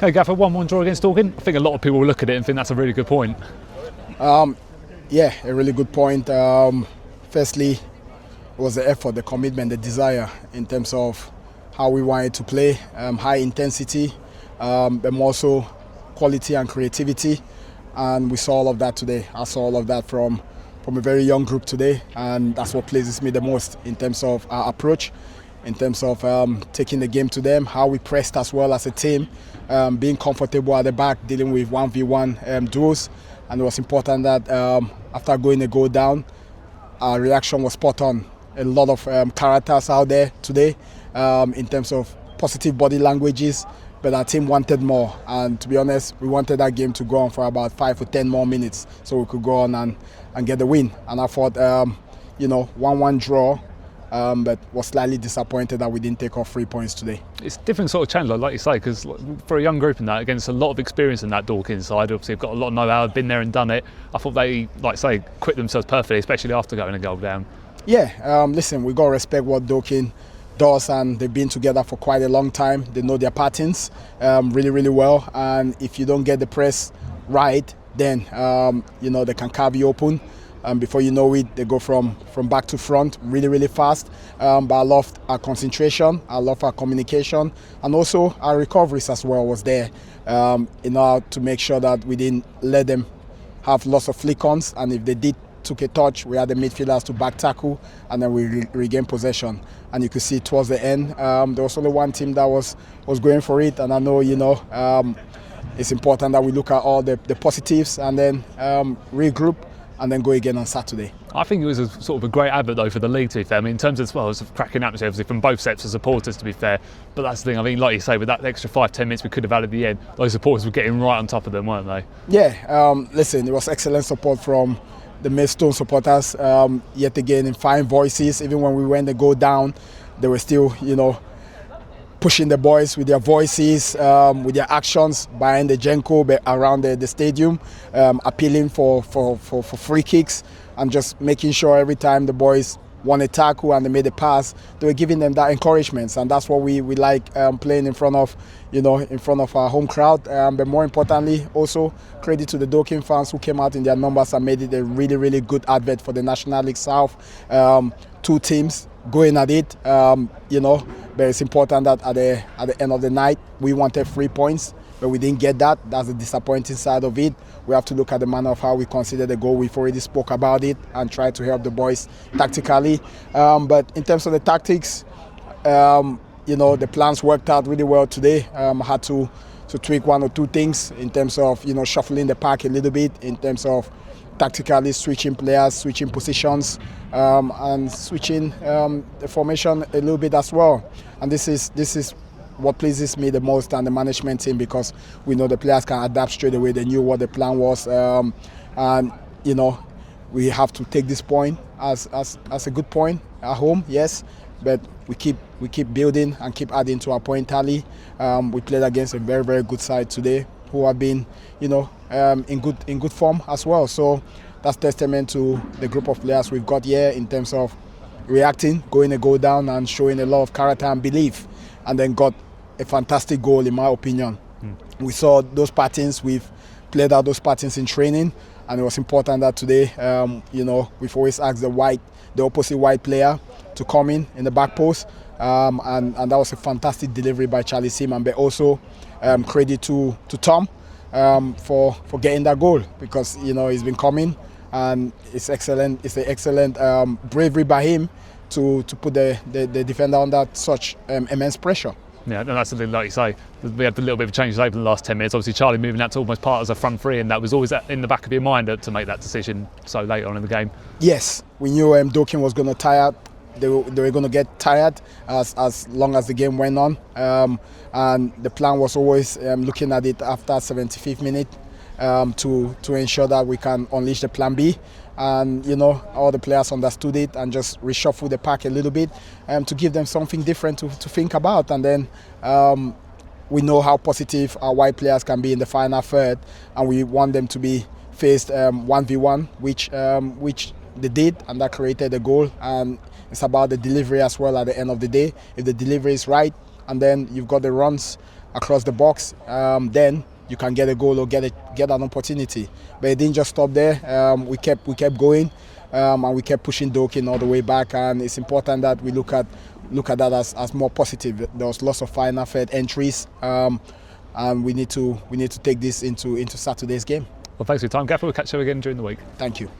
Okay, Gaffer, 1-1 draw against Dorking. I think a lot of people will look at it and think that's a really good point. Yeah, a really good point. Firstly, it was the effort, the commitment, the desire in terms of how we wanted to play, high intensity, but more so quality and creativity. And we saw all of that today. I saw all of that from a very young group today, and that's what pleases me the most in terms of our approach, in terms of taking the game to them, how we pressed as well as a team, being comfortable at the back, dealing with 1v1 duels. And it was important that after going a goal down, our reaction was spot on. A lot of characters out there today in terms of positive body languages, but our team wanted more. And to be honest, we wanted that game to go on for about 5 or 10 more minutes so we could go on and get the win. And I thought, 1-1 draw, but was slightly disappointed that we didn't take off 3 points today. It's a different sort of challenge, like you say, because for a young group in that, against a lot of experience in that Dorking side, obviously they've got a lot of know-how, been there and done it. I thought they, like say, quit themselves perfectly, especially after going a goal down. Yeah, listen, we got to respect what Dorking does, and they've been together for quite a long time. They know their patterns really, really well, and if you don't get the press right, then they can carve you open. Before you know it, they go from back to front really, really fast. But I loved our concentration, I love our communication, and also our recoveries as well was there in order to make sure that we didn't let them have lots of flick-ons, and if they did took a touch, we had the midfielders to back tackle, and then we regained possession. And you could see towards the end, there was only one team that was going for it, and I know, it's important that we look at all the positives and then regroup and then go again on Saturday. I think it was a sort of a great advert though for the league, to be fair. I mean, in terms of, well, it was a cracking atmosphere obviously from both sets of supporters, to be fair. But that's the thing, I mean, like you say, with that extra 5-10 minutes we could have had at the end, those supporters were getting right on top of them, weren't they? Yeah, listen, it was excellent support from the Maidstone supporters, yet again in fine voices. Even when we went to go down, they were still, pushing the boys with their voices, with their actions behind the Genko, around the stadium, appealing for free kicks, and just making sure every time the boys won a tackle and they made a pass, they were giving them that encouragement, and that's what we like playing in front of, in front of our home crowd. But more importantly, also credit to the Dorking fans who came out in their numbers and made it a really, really good advert for the National League South. Two teams going at it, but it's important that at the end of the night we wanted 3 points, but we didn't get that. That's the disappointing side of it. We have to look at the manner of how we consider the goal. We've already spoke about it and try to help the boys tactically. But in terms of the tactics, the plans worked out really well today. I had to tweak 1 or 2 things in terms of shuffling the pack a little bit, in terms of tactically switching players, switching positions, and switching the formation a little bit as well. And this is what pleases me the most, and the management team, because we know the players can adapt straight away. They knew what the plan was, and we have to take this point as a good point at home, yes, but we keep building and keep adding to our point tally. We played against a very, very good side today, who have been in good form as well. So that's testament to the group of players we've got here in terms of reacting, going a goal down and showing a lot of character and belief, and then got a fantastic goal in my opinion. We saw those patterns, we've played out those patterns in training, and it was important that today, we've always asked the opposite white player to come in the back post, and that was a fantastic delivery by Charlie Seaman. But also credit to Tom for getting that goal, because he's been coming, and it's excellent. It's an excellent bravery by him to put the defender under such immense pressure. Yeah, and that's something, like you say, we had a little bit of changes over the last 10 minutes. Obviously, Charlie moving out to almost part as a front three, and that was always in the back of your mind to make that decision so late on in the game. Yes, we knew Dorking was going to tire. They were going to get tired as long as the game went on, and the plan was always looking at it after 75th minute to ensure that we can unleash the plan B. And all the players understood it and just reshuffled the pack a little bit to give them something different to think about. And then we know how positive our white players can be in the final third, and we want them to be faced 1v1, which they did, and that created a goal. And it's about the delivery as well at the end of the day. If the delivery is right and then you've got the runs across the box, then you can get a goal or get an opportunity. But it didn't just stop there. We kept going, and we kept pushing Dorking all the way back. And it's important that we look at that as more positive. There was lots of final third entries, and we need to take this into Saturday's game. Well, thanks for your time, Gaffer. We'll catch you again during the week. Thank you.